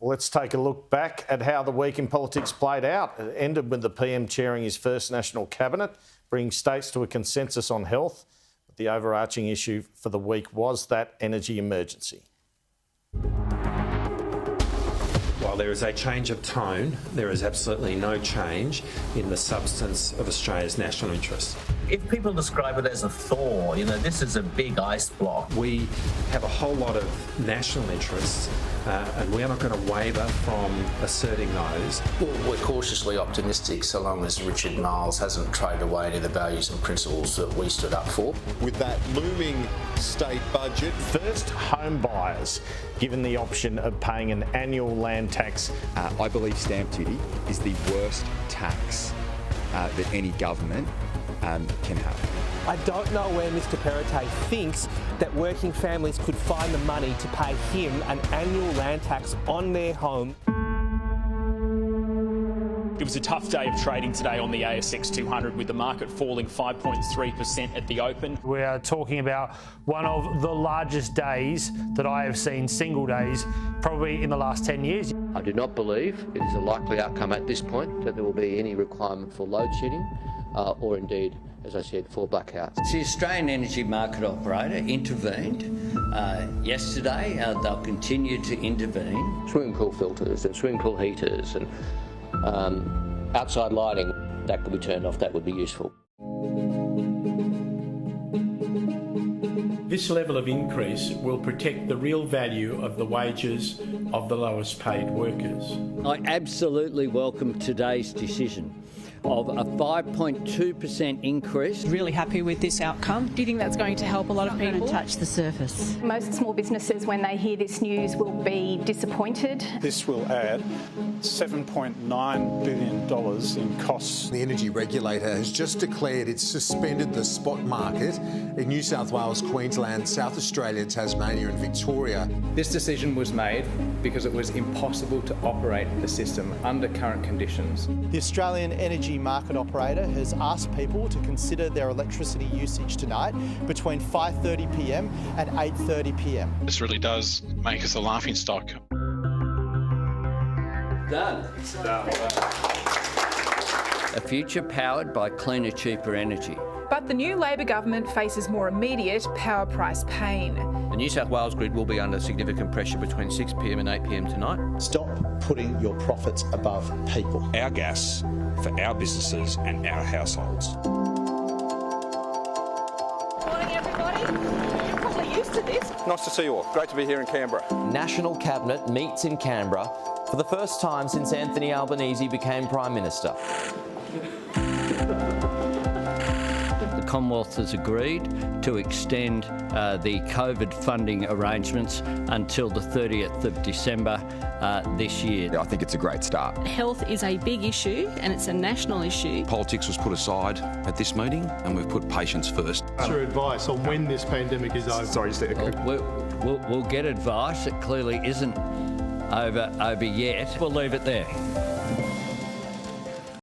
Let's take a look back at how the week in politics played out. It ended with the PM chairing his first national cabinet, bringing states to a consensus on health. But the overarching issue for the week was that energy emergency. While there is a change of tone, there is absolutely no change in the substance of Australia's national interest. If people describe it as a thaw, this is a big ice block. We have a whole lot of national interests and we are not going to waver from asserting those. Well, we're cautiously optimistic so long as Richard Marles hasn't traded away any of the values and principles that we stood up for. With that looming state budget. First home buyers given the option of paying an annual land tax. I believe stamp duty is the worst tax that any government can have. I don't know where Mr Perrottet thinks that working families could find the money to pay him an annual land tax on their home. It was a tough day of trading today on the ASX 200 with the market falling 5.3% at the open. We are talking about one of the largest days that I have seen, single days, probably in the last 10 years. I do not believe it is a likely outcome at this point that there will be any requirement for load shedding or indeed, as I said, for blackouts. The Australian Energy Market Operator intervened yesterday. They'll continue to intervene. Swimming pool filters and swimming pool heaters and outside lighting, that could be turned off. That would be useful. This level of increase will protect the real value of the wages of the lowest paid workers. I absolutely welcome today's decision of a 5.2% increase. Really happy with this outcome. Do you think that's going to help a lot of people? Going to touch the surface. Most small businesses, when they hear this news, will be disappointed. This will add $7.9 billion in costs. The energy regulator has just declared it's suspended the spot market in New South Wales, Queensland, South Australia, Tasmania and Victoria. This decision was made because it was impossible to operate the system under current conditions. The Australian Energy Market Operator has asked people to consider their electricity usage tonight between 5:30pm and 8:30pm. This really does make us a laughingstock. Done. A future powered by cleaner, cheaper energy. But the new Labor government faces more immediate power price pain. The New South Wales grid will be under significant pressure between 6pm and 8pm tonight. Stop putting your profits above people. Our gas for our businesses and our households. Morning, everybody. You're probably used to this. Nice to see you all. Great to be here in Canberra. National Cabinet meets in Canberra for the first time since Anthony Albanese became Prime Minister. The Commonwealth has agreed to extend the COVID funding arrangements until the 30th of December this year. I think it's a great start. Health is a big issue and it's a national issue. Politics was put aside at this meeting and we've put patients first. What's your advice on when this pandemic is over? Sorry, just We'll get advice. It clearly isn't over yet. We'll leave it there.